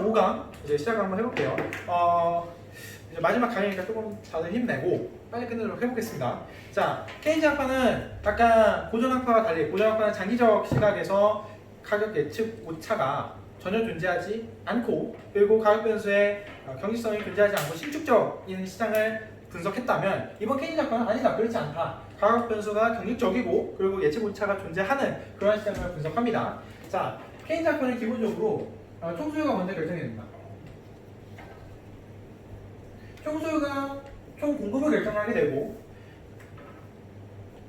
5강 이제 시작을 한번 해볼게요. 이제 마지막 강의니까 조금 다들 힘내고 빨리 끝내도록 해보겠습니다. 자, 케인즈 학파는 아까 고전 학파와 달리 고전 학파는 장기적 시각에서 가격 예측 오차가 전혀 존재하지 않고, 그리고 가격 변수의 경직성이 존재하지 않고 신축적인 시장을 분석했다면, 이번 케인즈 학파는 아니다, 그렇지 않다. 가격 변수가 경직적이고 그리고 예측 오차가 존재하는 그러한 시장을 분석합니다. 자, 케인즈 학파는 기본적으로 총수요가 먼저 결정이 됩니다. 총수요가 총 공급을 결정하게 되고,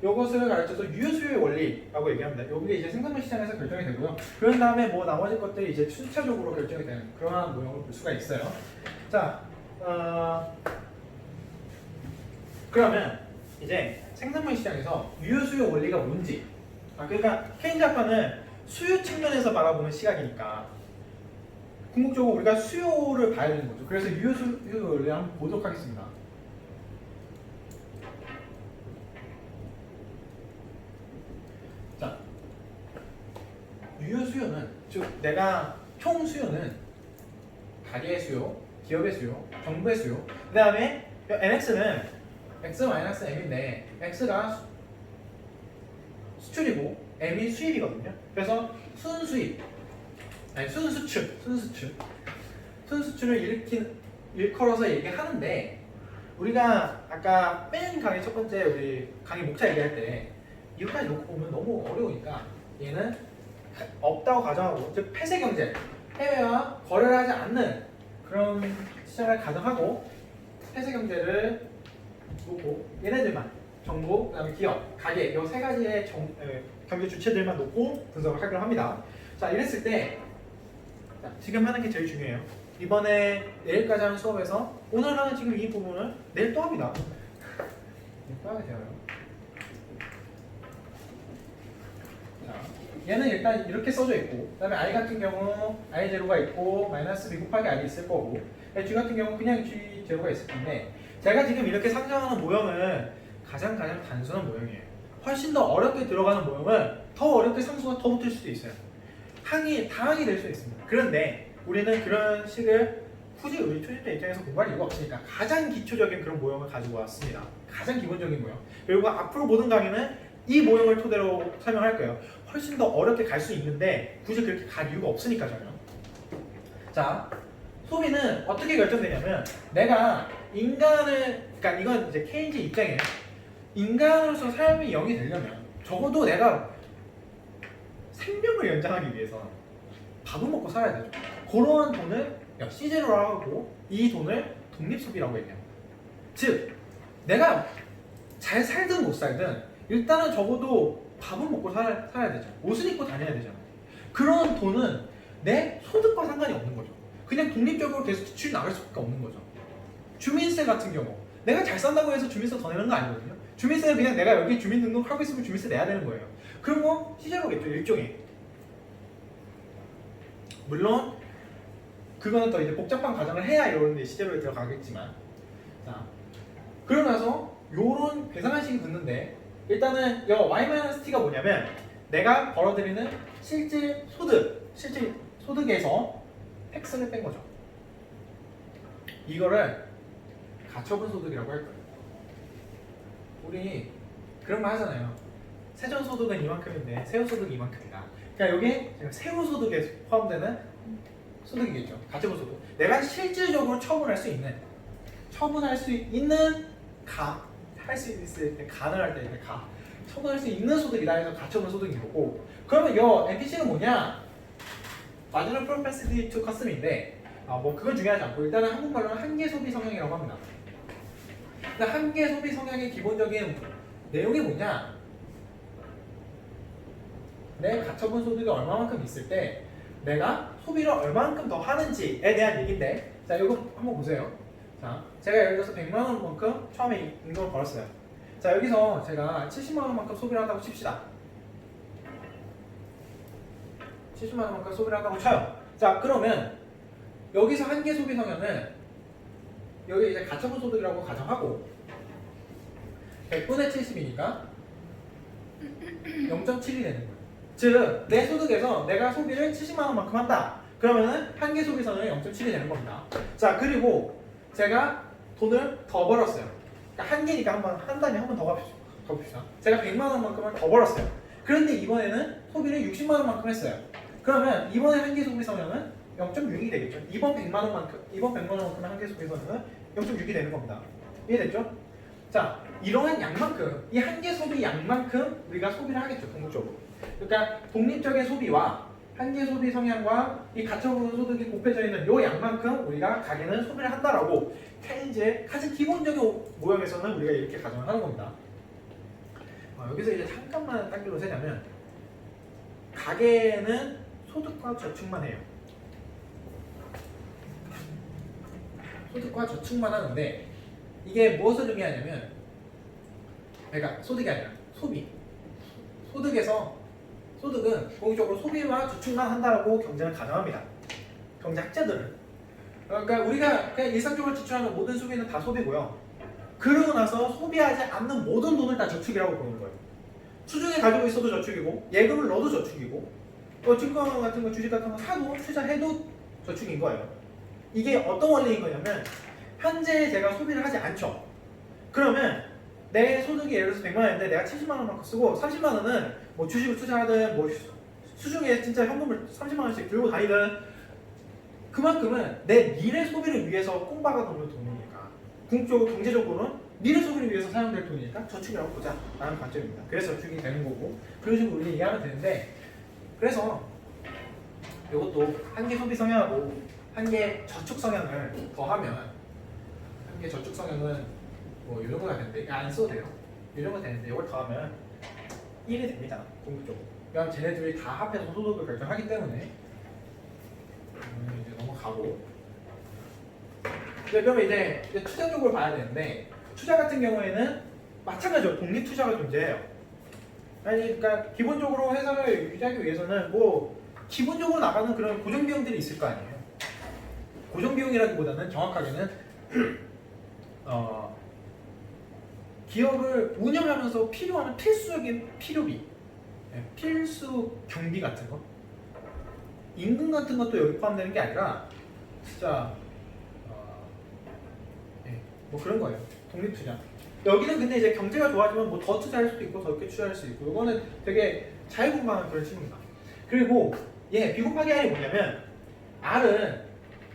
이것을 가르쳐서 유효수요의 원리라고 얘기합니다. 이게 이제 생산물 시장에서 결정이 되고요. 그런 다음에 뭐 나머지 것들이 이제 순차적으로 결정이 되는 그러한 모형을 볼 수가 있어요. 자, 그러면 이제 생산물 시장에서 유효수요 원리가 뭔지, 그러니까 케인즈 학파는 수요 측면에서 바라보는 시각이니까 궁극적으로 우리가 수요를 봐야 되는 거죠. 그래서 유효수요 원리를 한번 보도록 하겠습니다. 자, 유효수요는, 즉 내가 총 수요는 가게의 수요, 기업의 수요, 정부의 수요, 그 다음에 NX는 X-M인데 X가 수출이고 M이 수입이거든요. 그래서 순수출을 일컬어서 얘기하는데, 우리가 아까 맨 강의 첫 번째 우리 강의 목차 얘기할 때 이것까지 놓고 보면 너무 어려우니까 얘는 없다고 가정하고, 즉 폐쇄 경제, 해외와 거래를 하지 않는 그런 시장을 가정하고 폐쇄 경제를 놓고 얘네들만, 정부, 그다음에 기업, 가게, 이 세 가지의 경제 주체들만 놓고 분석을 하기로 합니다. 자, 이랬을 때 지금 하는 게 제일 중요해요. 이번에 내일까지 하는 수업에서 오늘 하는 지금 이 부분을 내일 또 합니다. 내일 또 하게 되어요. 자, 얘는 일단 이렇게 써져 있고, 그 다음에 I 같은 경우 I0가 있고 마이너스 B 곱하기 R이 있을 거고, G 같은 경우 그냥 G0가 있을 텐데, 제가 지금 이렇게 상정하는 모형은 가장 단순한 모형이에요. 훨씬 더 어렵게 들어가는 모형은 더 어렵게 상수가 더 붙을 수도 있어요. 당항이 될 수 있습니다. 그런데 우리는 그런 식을 굳이 우리 초심자 입장에서 공부할 이유가 없으니까 가장 기초적인 그런 모형을 가지고 왔습니다. 가장 기본적인 모형. 그리고 앞으로 모든 강의는 이 모형을 토대로 설명할 거예요. 훨씬 더 어렵게 갈 수 있는데 굳이 그렇게 갈 이유가 없으니까 전혀. 자, 소비는 어떻게 결정되냐면, 내가 그러니까 이건 이제 케인즈 입장이에요. 인간으로서 삶이 0이 되려면 적어도 내가 생명을 연장하기 위해서 밥은 먹고 살아야 되죠. 그러한 돈을 C제로라고 하고, 이 돈을 독립소비라고 얘기합니다. 즉, 내가 잘 살든 못 살든 일단은 적어도 밥은 먹고 살아야 되죠. 옷을 입고 다녀야 되잖아요. 그런 돈은 내 소득과 상관이 없는 거죠. 그냥 독립적으로 계속 지출이 나갈 수밖에 없는 거죠. 주민세 같은 경우 내가 잘 산다고 해서 주민세 더 내는 거 아니거든요. 주민세는 그냥 내가 여기 주민등록하고 있으면 주민세 내야 되는 거예요. 그럼 뭐 C제로겠죠, 일종의. 물론 그거는 더 이제 복잡한 과정을 해야 이런 데 C제로에 들어가겠지만, 자, 그러고 나서 요런 계산식이 붙는데, 일단은 이 Y-T가 뭐냐면 내가 벌어들이는 실질 소득에서 텍스를 뺀 거죠. 이거를 가처분 소득이라고 할 거예요. 우리 그런 말 하잖아요. 세전소득은 이만큼인데 세후소득이 이만큼이다. 그러니까 여기 세후소득에 포함되는 소득이겠죠. 가처분 소득. 내가 실질적으로 처분할 수 있는 할 수 있을 때, 간을 할 때 처분할 수 있는 소득이다 해서 가처분 소득인 거고, 그러면 이 NPC는 뭐냐? Marginal Propensity to Custom인데, 뭐 그건 중요하지 않고, 일단은 한국말로는 한계 소비 성향이라고 합니다. 근데 한계 소비 성향의 기본적인 내용이 뭐냐? 내 가처분 소득이 얼마만큼 있을 때 내가 소비를 얼마만큼 더 하는지에 대한 얘기인데, 자, 이거 한번 보세요. 자, 제가 예를 들어서 100만 원만큼 처음에 임금을 벌었어요. 자, 여기서 제가 70만 원만큼 소비를 한다고 칩시다. 70만 원만큼 소비를 한다고 쳐요. 자, 그러면 여기서 한계 소비 성향은 여기 이제 가처분 소득이라고 가정하고, 100분의 70이니까 0.7이 되는 거예요. 즉, 내 소득에서 내가 소비를 70만 원만큼 한다. 그러면은 한계 소비선은 0.7이 되는 겁니다. 자, 그리고 제가 돈을 더 벌었어요. 그러니까 한계니까 한 단위 한 번 더 봅시다. 제가 100만 원만큼을 더 벌었어요. 그런데 이번에는 소비를 60만 원만큼 했어요. 그러면 이번에 한계 소비 성향은 0.6이 되겠죠. 이번 100만 원만큼의 한계 소비 성향은 0.6이 되는 겁니다. 이해됐죠? 자, 이러한 양만큼, 이 한계 소비 양만큼 우리가 소비를 하겠죠, 독립적으로. 그러니까 독립적인 소비와 한계 소비 성향과 이 가처분 소득이 곱해져 있는 이 양만큼 우리가 가게는 소비를 한다라고 이제 가장 기본적인 모형에서는 우리가 이렇게 가정을 하는 겁니다. 여기서 이제 잠깐만 단계로 세자면 가게는 소득과 저축만 해요. 소득과 저축만 하는데 이게 무엇을 의미하냐면, 그러니까 소득이 아니라 소비. 소득은 공적으로 소비와 저축만 한다라고 경제는 가정합니다. 경제학자들은. 그러니까 우리가 그냥 일상적으로 지출하는 모든 소비는 다 소비고요. 그러고 나서 소비하지 않는 모든 돈을 다 저축이라고 보는 거예요. 수중에 가지고 있어도 저축이고, 예금을 넣어도 저축이고, 증권 같은 거, 주식 같은 거 사도 투자해도 저축인 거예요. 이게 어떤 원리인 거냐면, 현재 제가 소비를 하지 않죠. 그러면 내 소득이 예를 들어서 100만 원인데 내가 70만 원만큼 쓰고 30만 원은 뭐 주식을 투자하든 뭐 수중에 진짜 현금을 30만 원씩 들고 다니든, 그만큼은 내 미래 소비를 위해서 꽁박아 놓는 돈이니까, 궁극적으로 경제적으로는 미래 소비를 위해서 사용될 돈이니까 저축이라고 보자 라는 관점입니다. 그래서 저축이 되는 거고, 그런 식으로 우리가 이해하면 되는데, 그래서 이것도 한계 소비 성향하고 한계 저축 성향을 더하면, 한계 저축 성향은 뭐 이 정도가 되는데, 안 써도 돼요. 이 정도 되는데 이걸 더하면 1이 됩니다. 궁극적으로. 그럼 쟤네들이 다 합해서 소득을 결정하기 때문에 이제 넘어가고. 그러면 이제 투자 쪽으로 봐야 되는데, 투자 같은 경우에는 마찬가지로 독립 투자가 존재해요. 아니, 그러니까 기본적으로 회사를 유지하기 위해서는 뭐 기본적으로 나가는 그런 고정 비용들이 있을 거 아니에요. 고정 비용이라기보다는 정확하게는 기업을 운영하면서 필요한 필수적인 필요비, 필수 경비 같은 거, 임금 같은 것도 여기 포함되는 게 아니라 진짜 뭐 그런 거예요. 독립 투자. 여기는 근데 이제 경제가 좋아지면 뭐 더 투자할 수도 있고 더 투자할 수 있고, 이거는 되게 자유분방한 그런 식입니다. 그리고 비곱하기 R이 뭐냐면, R은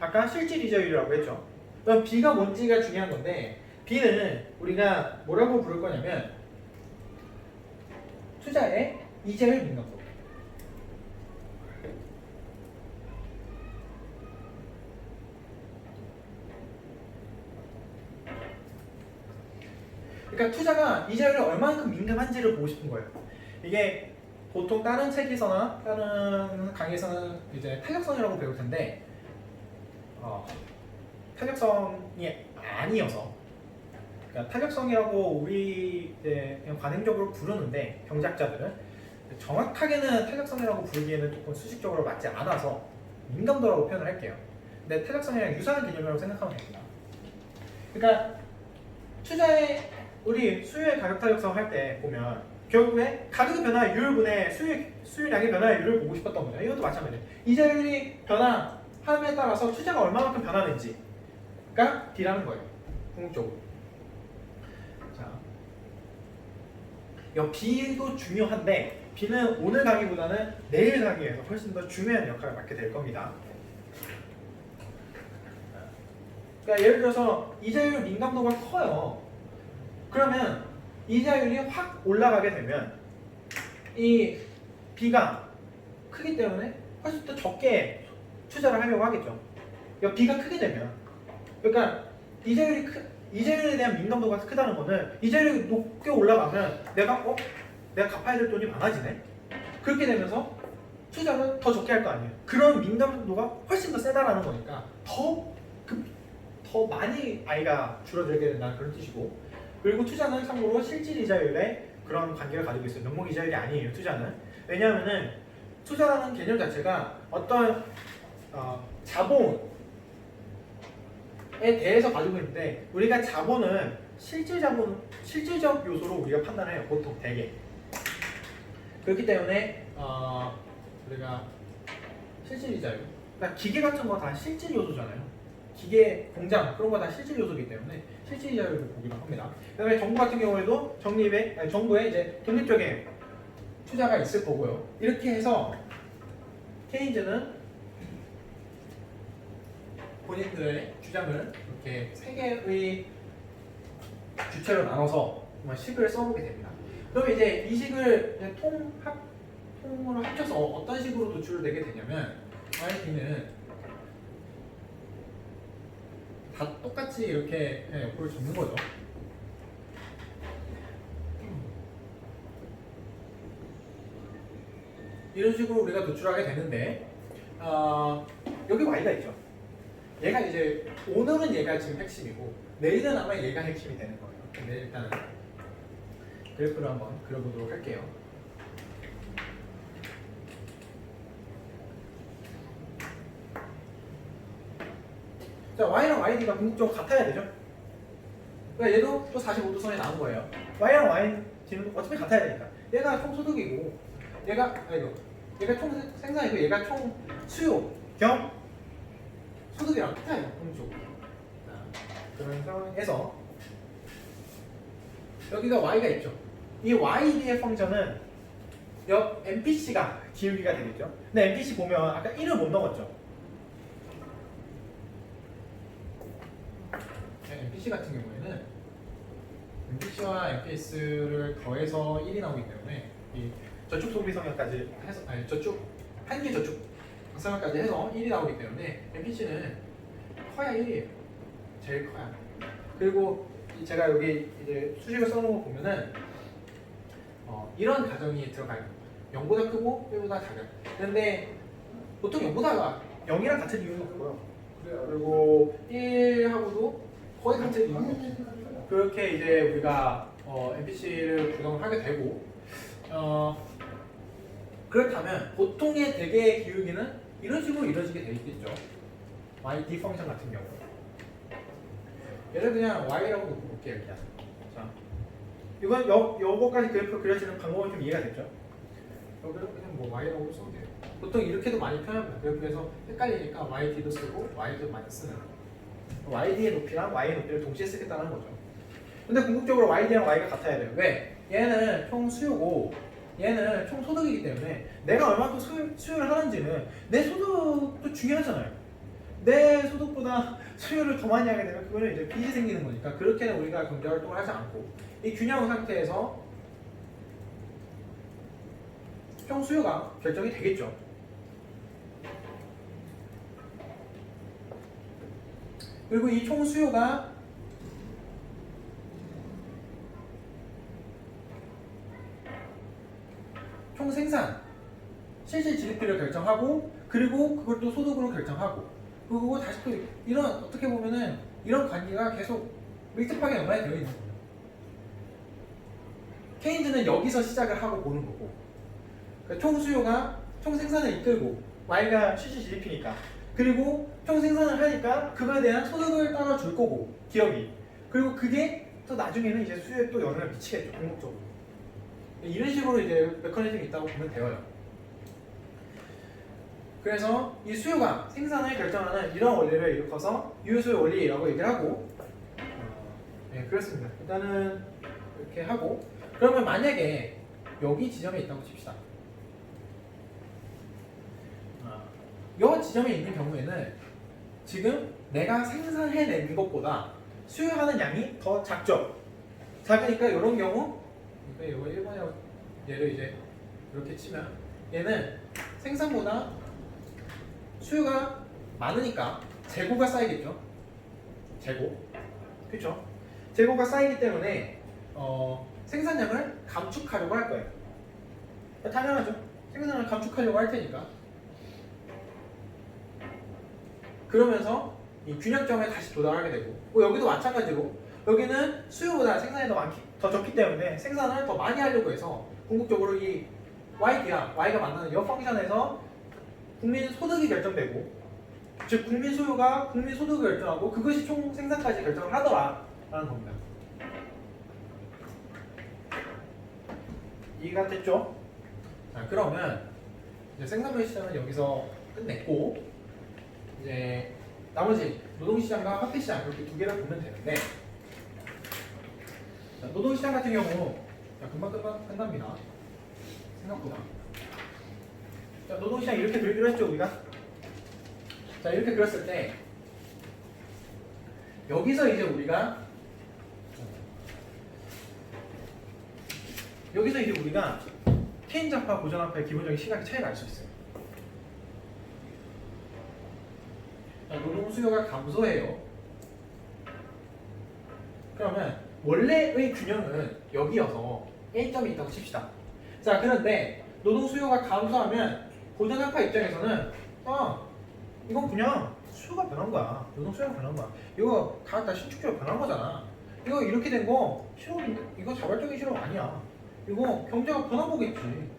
아까 실질 이자율이라고 했죠. 그럼 B가 뭔지가 중요한 건데, B는 우리가 뭐라고 부를 거냐면 투자의 이자율 민감도. 그러니까 투자가 이자율에 얼마만큼 민감한지를 보고 싶은 거예요. 이게 보통 다른 책에서나 다른 강의에서는 이제 탄력성이라고 배울 텐데, 탄력성이 아니어서, 그러니까 탄력성이라고 우리 그냥 관행적으로 부르는데, 경제학자들은 정확하게는 탄력성이라고 부르기에는 조금 수식적으로 맞지 않아서 민감도라고 표현을 할게요. 근데 탄력성이랑 유사한 개념이라고 생각하면 됩니다. 그러니까 투자의 우리 수요의 가격 탄력성 할 때 보면 결국에 가격의 변화율분의 수요량의 변화율을 보고 싶었던 거죠. 이것도 마찬가지예요. 이자율이 변화함에 따라서 투자가 얼마만큼 변화되는지가 D라는 거예요. 궁극적으로. 자, 이 B도 중요한데, B는 오늘 강의보다는 내일 강의에서 훨씬 더 중요한 역할을 맡게 될 겁니다. 그러니까 예를 들어서 이자율 민감도가 커요. 그러면 이자율이 확 올라가게 되면 이 B가 크기 때문에 훨씬 더 적게 투자를 하려고 하겠죠. B가 크게 되면, 그러니까 이자율에 대한 민감도가 크다는 거는 이자율이 높게 올라가면 내가 갚아야 될 돈이 많아지네. 그렇게 되면서 투자는 더 적게 할 거 아니에요. 그런 민감도가 훨씬 더 세다라는 거니까 더 많이 아이가 줄어들게 된다는 그런 뜻이고, 그리고 투자는 참고로 실질 이자율에 그런 관계를 가지고 있어요. 명목 이자율이 아니에요, 투자는. 왜냐하면은 투자라는 개념 자체가 어떤 자본에 대해서 가지고 있는데, 우리가 자본은 실질적 요소로 우리가 판단해요, 보통 대개. 그렇기 때문에 우리가 실질 이자율, 그러니까 기계 같은 거 다 실질 요소잖아요. 기계 공장 그런 거 다 실질 요소이기 때문에 실질 자료를 보기로 합니다. 그다음에 정부 같은 경우에도 정부에 이제 독립적인 투자가 있을 거고요. 이렇게 해서 케인즈는 본인들의 주장을 이렇게 세 개의 주체로 나눠서 식을 써보게 됩니다. 그럼 이제 이 식을 이제 통으로 합쳐서 어떤 식으로 도출을 내게 되냐면 YT는 다 똑같이 이렇게 옆으로 접는 거죠. 이런 식으로 우리가 도출하게 되는데 여기 Y가 있죠. 얘가 이제 오늘은 얘가 지금 핵심이고 내일은 아마 얘가 핵심이 되는 거예요. 근데 일단은 그래프를 한번 그려보도록 할게요. 자, Y랑 YD가 궁극적으로 같아야 되죠. 그러니까 얘도 또 45도 선에 나온 거예요. Y랑 YD는 어차피 같아야 되니까. 얘가 총 소득이고 얘가 총 생산이고 얘가 총 수요 겸 소득이랑 같아요. 궁극적으로. 그런 상황에서 여기가 Y가 있죠. 이 YD의 펑션은 옆 MPC가 기울기가 되겠죠. 근데 MPC 보면 아까 1을 못 넘었죠. MPC 같은 경우에는 MPC와 MPS를 더해서 1이 나오기 때문에 이 저축 소비 성향까지 해서 저축 한계 저축 성향까지 해서 1이 나오기 때문에 MPC는 커야 1이에요. 제일 커야. 그리고 제가 여기 이제 수식을 써놓은 거 보면은 이런 가정이 들어가요. 0보다 크고 1보다 작아요. 그런데 보통 0보다가 0이랑 같은 이유는 없고요. 그리고 1하고도 거의 같은 이유는 없어요. 그렇게 이제 우리가 MPC를 구성을 하게 되고 그렇다면 보통의 대개의 기울기는 이런 식으로 이루어지게 되어 있겠죠. YD 펑션 같은 경우. 얘를 그냥 Y라고 놓고 볼게요. 그냥. 자, 이건 요거까지 그래프를 그려지는 방법은 좀 이해가 됐죠? 여기는 그냥 뭐 Y라고 써도 돼요. 보통 이렇게도 많이 표현합니다. 그래서 헷갈리니까 YD도 쓰고 Y도 많이 쓰는 YD의 높이랑 Y의 높이를 동시에 쓰겠다는 거죠. 근데 궁극적으로 YD랑 Y가 같아야 돼요. 왜? 얘는 총 수요고 얘는 총 소득이기 때문에 내가 얼마큼 수요를 하는지는 내 소득도 중요하잖아요. 내 소득보다 수요를 더 많이 하게 되면 그거는 이제 빚이 생기는 거니까 그렇게는 우리가 경제 활동을 하지 않고 이 균형 상태에서 총 수요가 결정이 되겠죠. 그리고 이 총 수요가 총 생산, 실질 GDP를 결정하고 그리고 그걸 또 소득으로 결정하고 그리고 다시 또 이런 어떻게 보면은 이런 관계가 계속 밀접하게 연관이 되어 있는 거예요. 케인즈는 여기서 시작을 하고 보는 거고 그러니까 총 수요가 총 생산을 이끌고 Y가 실질 GDP니까 그리고 총 생산을 하니까 그거에 대한 소득을 따라 줄 거고 기업이 그리고 그게 또 나중에는 이제 수요에 또 영향을 미치겠죠. 궁극적으로 이런 식으로 이제 메커니즘이 있다고 보면 되어요. 그래서 이 수요가 생산을 결정하는 이런 원리를 일컬어서 유효수요 원리라고 얘기를 하고 네, 그렇습니다. 일단은 이렇게 하고 그러면 만약에 여기 지점에 있다고 칩시다. 이 지점에 있는 경우에는 지금 내가 생산해낸 것보다 수요하는 양이 더 작죠. 작으니까 이런 경우 그러니까 이거 1번이라고 얘를 이제 이렇게 치면 얘는 생산보다 수요가 많으니까 재고가 쌓이겠죠. 재고. 그렇죠? 재고가 쌓이기 때문에 생산량을 감축하려고 할 거예요. 당연하죠. 생산량을 감축하려고 할 테니까. 그러면서 이 균형점에 다시 도달하게 되고 여기도 마찬가지로 여기는 수요보다 생산이 더 적기 때문에 생산을 더 많이 하려고 해서 궁극적으로 이 Y가 만나는 이 펑션에서 국민 소득이 결정되고 즉 국민 소유가 국민 소득을 결정하고 그것이 총 생산까지 결정을 하더라라는 겁니다. 이해가 됐죠? 자 그러면 이제 생산별 시장은 여기서 끝냈고 이제 나머지 노동시장과 화폐시장 이렇게 두 개를 보면 되는데 자, 노동시장 같은 경우 자, 금방 끝납니다. 생각보다. 자, 노동시장 이렇게 그리기로 했죠 우리가. 자 이렇게 그렸을 때 여기서 이제 우리가 케인즈학파, 고전학파의 기본적인 시각의 차이를 알 수 있어요. 자, 노동 수요가 감소해요. 그러면 원래의 균형은 여기여서 A점이 있다고 칩시다. 자 그런데 노동 수요가 감소하면 고전학파 입장에서는 이건 그냥 수요가 변한 거야. 노동 수요가 변한 거야. 이거 다 신축적으로 변한 거잖아. 이거 이렇게 된 거 실업인데 이거 자발적인 실업 아니야. 이거 경제가 변한 거겠지.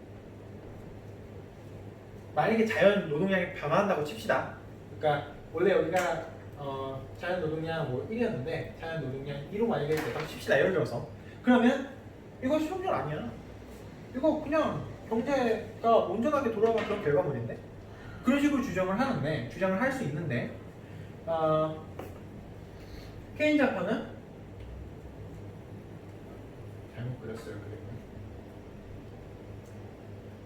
만약에 자연 노동량이 변화한다고 칩시다. 그러니까 원래 여기가 자연 노동량 뭐 1이었는데 자연 노동량 2로 만약에 됐다고 칩시다. 예를 들어서. 그러면 이거 실업률 아니야. 이거 그냥 경제가 온전하게 돌아간 그런 결과물인데 그런 식으로 주장을 할 수 있는데 케인즈 학파는 잘못 그렸어요. 그리고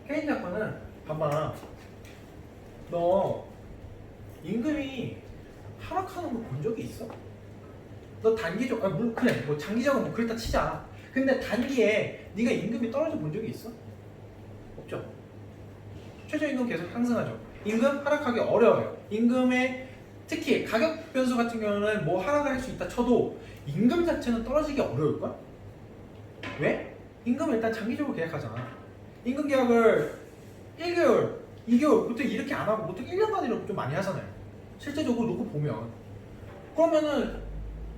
케인즈 학파는 봐봐. 너 임금이 하락하는 거 본 적이 있어? 너 단기적 그래 뭐 장기적으로 뭐 그랬다 치자. 근데 단기에 네가 임금이 떨어져 본 적이 있어? 없죠. 최저임금 계속 상승하죠. 임금 하락하기 어려워요. 임금의 특히 가격 변수 같은 경우는 뭐 하락을 할 수 있다 쳐도 임금 자체는 떨어지기 어려울걸? 왜? 임금을 일단 장기적으로 계약하잖아. 임금 계약을 1개월, 2개월 보통 이렇게 안 하고 보통 1년간 이렇게 좀 많이 하잖아요. 실제적으로 놓고 보면 그러면은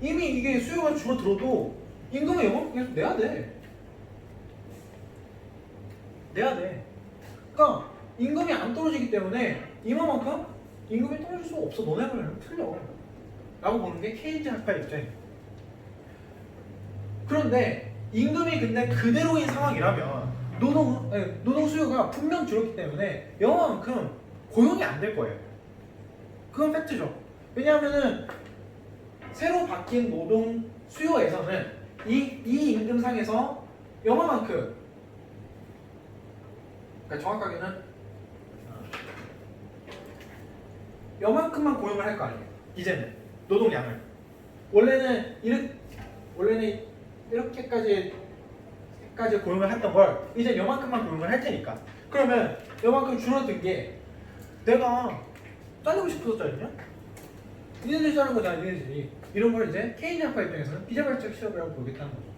이미 이게 수요가 줄어들어도 임금의 영업 계속 내야 돼. 그러니까 임금이 안 떨어지기 때문에 이만큼 임금이 떨어질 수가 없어. 너네 말은 틀려 라고 보는 게 케인즈 학파의 입장이에요. 그런데 임금이 근데 그대로인 상황이라면 노동 수요가 분명 줄었기 때문에 영어만큼 고용이 안 될 거예요. 그건 팩트죠. 왜냐하면은 새로 바뀐 노동 수요에서는 이 임금상에서 영어만큼 그러니까 정확하게는 요만큼만 고용을 할 거 아니에요. 이제는 노동량을 원래는 이렇게까지 고용을 했던 걸 이제 요만큼만 고용을 할 테니까. 그러면 요만큼 줄어든 게 내가 잘리고 싶어서 잘리냐? 니네들이 자른 거잖아. 니네들이 이런 걸 이제 케인즈 학파 입장에서는 비자발적 실업이라고 보겠다는 거죠.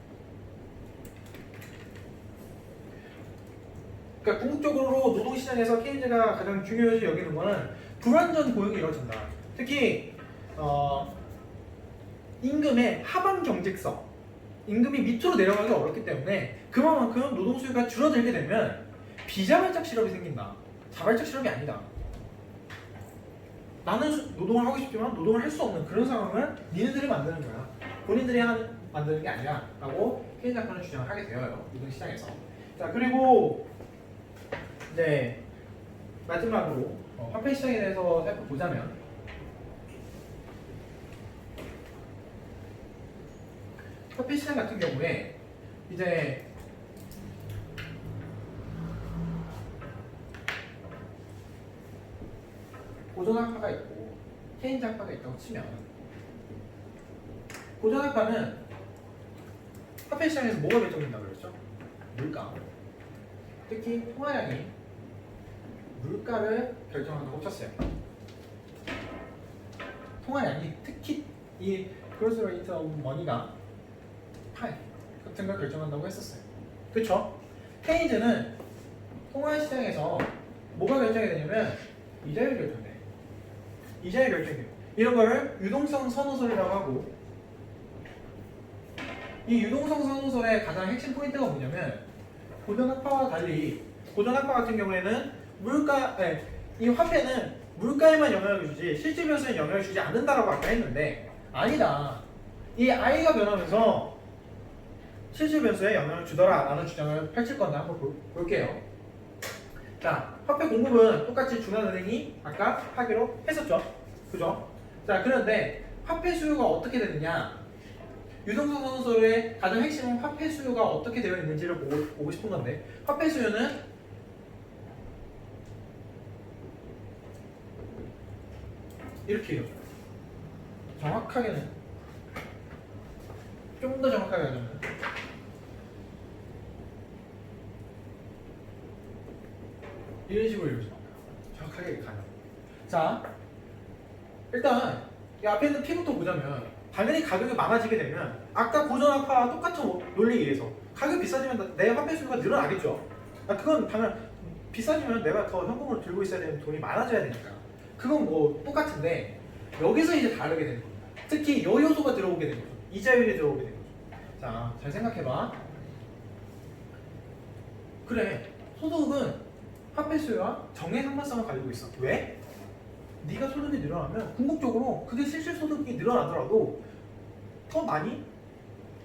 그러니까 궁극적으로 노동시장에서 케인즈가 가장 중요시 여기는 거는 불완전 고용이 이루어진다. 특히 임금의 하방 경직성, 임금이 밑으로 내려가기 어렵기 때문에 그만큼 노동 수요가 줄어들게 되면 비자발적 실업이 생긴다. 자발적 실업이 아니다. 나는 노동을 하고 싶지만 노동을 할 수 없는 그런 상황을 니네들이 만드는 거야. 본인들이 만드는 게 아니야 라고 케인즈 학파는 주장을 하게 되어요. 노동시장에서. 자 그리고 이제 마지막으로 화폐 시장에 대해서 살펴보자면 화폐 시장 같은 경우에 이제 고전학파가 있고 케인즈 학파가 있다고 치면 고전학파는 화폐 시장에서 뭐가 결정된다고 그랬죠? 물가. 특히 통화량이 물가를 결정한다고 쳤어요. 통화량이 특히 이 그로스 레이트 오브 머니가 파이 같은 걸 결정한다고 했었어요. 그쵸? 케인즈는 통화 시장에서 뭐가 결정이 되냐면 이자율이 결정돼. 이자율이 결정돼요. 이런 거를 유동성 선호설이라고 하고 이 유동성 선호설의 가장 핵심 포인트가 뭐냐면 고전학파와 달리 고전학파 같은 경우에는 이 화폐는 물가에만 영향을 주지 실질 변수에 영향을 주지 않는다라고 아까 했는데 아니다. 이 I가 변하면서 실질 변수에 영향을 주더라라는 주장을 펼칠 건데 한번 볼게요. 자, 화폐 공급은 똑같이 중앙은행이 아까 하기로 했었죠. 그죠? 자, 그런데 화폐 수요가 어떻게 되느냐? 유동성 선소의 가장 핵심은 화폐 수요가 어떻게 되어 있는지를 보고 싶은 건데, 화폐 수요는 이렇게요. 정확하게는 좀 더 정확하게 하자면 이런 식으로 이루어져. 정확하게 가요. 자, 일단 이 앞에 있는 P부터 보자면 당연히 가격이 많아지게 되면 아까 고전화파와 똑같은 논리에 의해서 가격이 비싸지면 내 화폐 수요가 늘어나겠죠. 그건 당연 비싸지면 내가 더 현금으로 들고 있어야 되는 돈이 많아져야 되니까 그건 뭐 똑같은데 여기서 이제 다르게 되는 겁니다. 특히 이 요소가 들어오게 되는 거죠. 이자율이 들어오게 되는 거죠. 자, 잘 생각해봐. 그래, 소득은 화폐 수요와 정의 상관성을 가지고 있어. 왜? 네가 소득이 늘어나면 궁극적으로 그게 실질 소득이 늘어나더라도 더 많이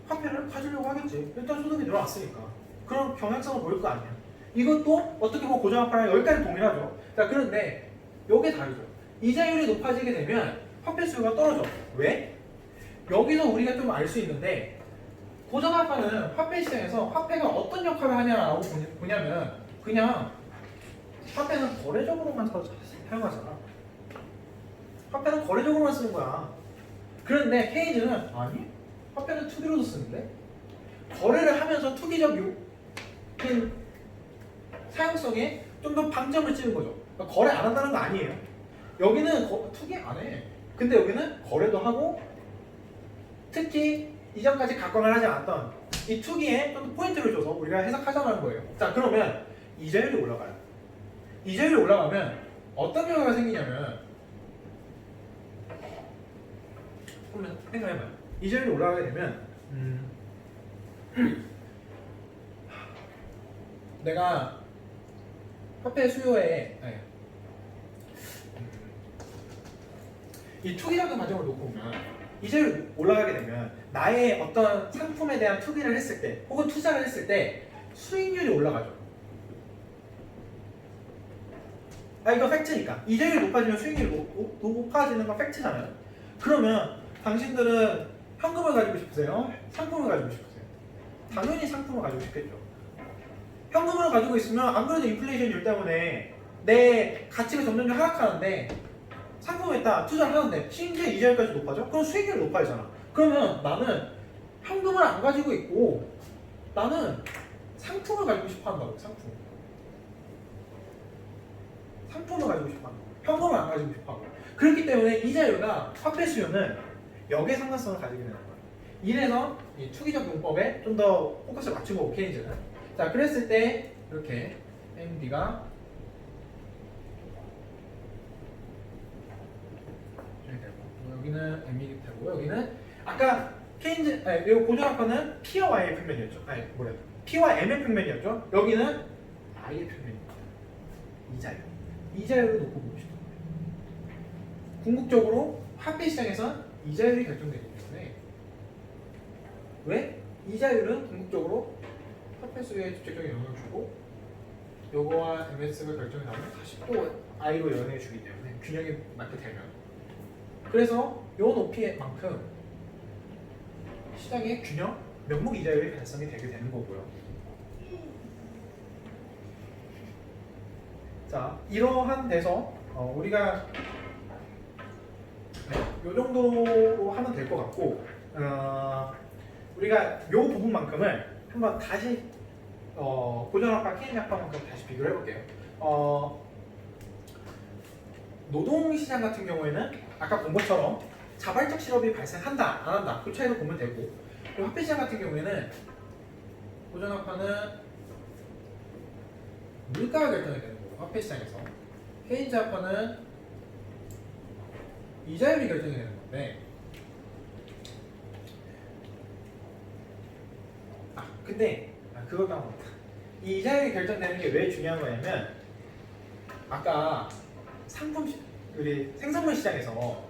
화폐를 가지려고 하겠지. 일단 소득이 늘어났으니까. 그런 경향성을 보일 거 아니야. 이것도 어떻게 보면 고정화폐랑 여기까지 동일하죠. 자, 그런데 이게 다르죠. 이자율이 높아지게 되면 화폐 수요가 떨어져. 왜? 여기서 우리가 좀 알 수 있는데 고정화폐는 화폐 시장에서 화폐가 어떤 역할을 하냐라고 보냐면 그냥 화폐는 거래적으로만 사용하잖아. 화폐는 거래적으로만 쓰는 거야. 그런데 케이지는 아니, 화폐는 투기로도 쓰는데 거래를 하면서 투기적 그 사용성에 좀 더 방점을 찍은 거죠. 그러니까 거래 안 한다는 거 아니에요. 여기는 투기 안 해. 근데 여기는 거래도 하고 특히 이전까지 각광을 하지 않았던 이 투기에 좀 더 포인트를 줘서 우리가 해석하자는 거예요. 자, 그러면 이자율이 올라가요. 이자율이 올라가면 어떤 결과가 생기냐면 한번 생각해봐요. 이자율이 올라가게 되면 내가 화폐 수요에 이 투기적인 과정을 놓고 보면 이자율이 올라가게 되면 나의 어떤 상품에 대한 투기를 했을 때 혹은 투자를 했을 때 수익률이 올라가죠. 이거 팩트니까. 이자율이 높아지면 수익률이 높아지는 건 팩트잖아요. 그러면 당신들은 현금을 가지고 싶으세요? 상품을 가지고 싶으세요? 당연히 상품을 가지고 싶겠죠. 현금을 가지고 있으면 안 그래도 인플레이션율 때문에 내 가치가 점점 하락하는데 상품에다 투자를 하는데 심지어 이자율까지 높아져? 그럼 수익률이 높아지잖아. 그러면 나는 현금을 안 가지고 있고 나는 상품을 가지고 싶어 한다고. 상품을 가지고 싶어 한다고. 현금을 안 가지고 싶어 하고. 그렇기 때문에 이자율과 화폐 수요는 역의 상관성을 가지게 되는 거예요. 이래서 이 투기적 용법에 좀 더 포커스를 맞춘 거고 케인즈는. 자, 그랬을 때 이렇게 MD가 여기는 M이 되고 여기는 아까 케인즈 이 고정화폐는 P와 Y의 평면이었죠. P와 M의 평면이었죠. 여기는 I의 평면입니다. 이자율을 놓고 보고 싶은 거예요. 궁극적으로 화폐 시장에선 이자율이 결정되기 때문에 왜? 이자율은 궁극적으로 화폐 수요에 직접적인 영향을 주고 요거와 MS가 결정이 나면 다시 또 I로 연해해 주기 때문에 균형이 맞게 되면 그래서 요 높이만큼 시장의 균형, 명목 이자율이 발생이 되게 되는 거고요. 자, 이러한 데서 우리가 요 정도로 하면 될 것 같고 우리가 요 부분만큼을 한번 다시 고전화폐, 케인즈화폐만큼 다시 비교를 해볼게요. 노동시장 같은 경우에는 아까 본 것처럼 자발적 실업이 발생한다, 안 한다 그 차이로 보면 되고 화폐시장 같은 경우에는 고전화폐는 물가가 결정이 되는 거고 화폐시장에서 케인즈화폐는 이자율이 결정이 되는 건데 근데 그걸 까먹었다. 이 이자율이 결정되는 게 왜 중요한 거냐면 아까 우리 생산물 시장에서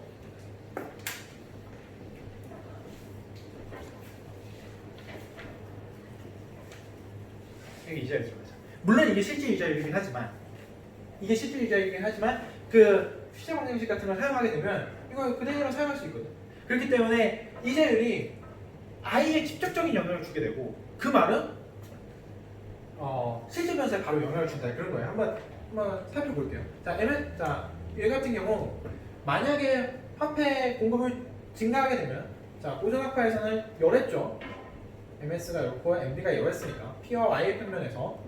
이게 이자율이죠. 물론 이게 실질 이자율이긴 하지만 그 시제 방정식 같은 걸 사용하게 되면 이거 그대로 사용할 수 있거든. 그렇기 때문에 이제율이 i에 직접적인 영향을 주게 되고 그 말은 실제 변수에 바로 영향을 준다 그런 거예요. 한번 살펴볼게요. 얘 같은 경우 만약에 화폐 공급을 증가하게 되면 고전학파에서는 열했죠. MS가 열고 MB가 열했으니까 P와 Y의 평면에서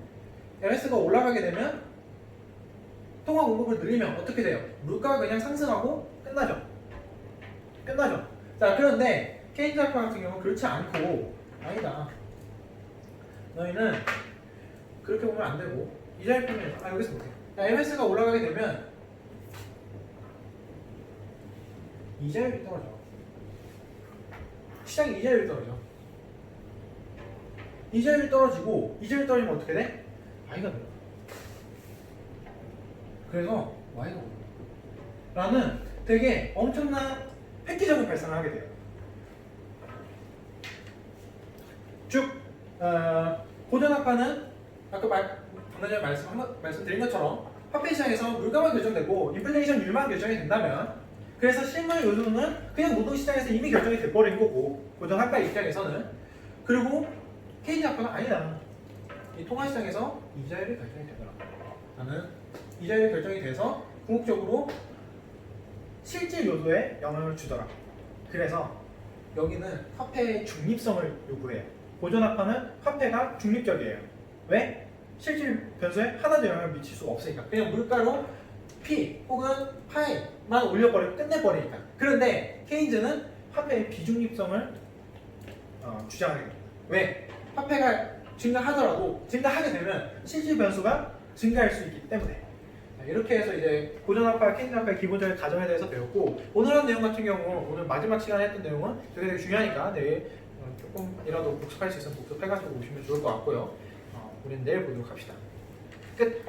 MS가 올라가게 되면 통화 공급을 늘리면 어떻게 돼요? 물가가 그냥 상승하고 끝나죠. 자, 그런데 케인즈 학파 같은 경우는 그렇지 않고 아니다. 너희는 그렇게 보면 안 되고 이자율 평면에서 여기서 볼게요. MS가 올라가게 되면 이자율이 떨어져. 시장이 이자율이 떨어져. 이자율이 떨어지고 이자율이 떨어지면 어떻게 돼? I가 늘어. 그래서 Y가 오르 라는 되게 엄청난 획기적인 발상을 하게 돼요. 즉 고전학파는 아까 방금 전에 말씀드린 것처럼 화폐 시장에서 물가만 결정되고 인플레이션율만 결정이 된다면 그래서 실물 요소는 그냥 노동시장에서 이미 결정이 돼버린 거고 고전학파 입장에서는 그리고 케인즈 학파는 아니다. 이 통화시장에서 이자율이 결정이 되더라. 나는 이자율이 결정이 돼서 궁극적으로 실질 요소에 영향을 주더라. 그래서 여기는 화폐의 중립성을 요구해요. 고전학파는 화폐가 중립적이에요. 왜? 실질 변수에 하나도 영향을 미칠 수가 없으니까. 그냥 물가로 P 혹은 파이만 올려버리고 끝내버리니까. 그런데 케인즈는 화폐의 비중립성을 주장하게 됩니다. 왜? 화폐가 증가하더라도 증가하게 되면 실질 변수가 증가할 수 있기 때문에. 이렇게 해서 이제 고전학파, 케인즈학파의 기본적인 가정에 대해서 배웠고 오늘 한 내용 같은 경우 오늘 마지막 시간에 했던 내용은 되게 중요하니까 내일 조금이라도 복습할 수 있으면 복습해가지고 오시면 좋을 것 같고요. 우리는 내일 보도록 합시다. 끝!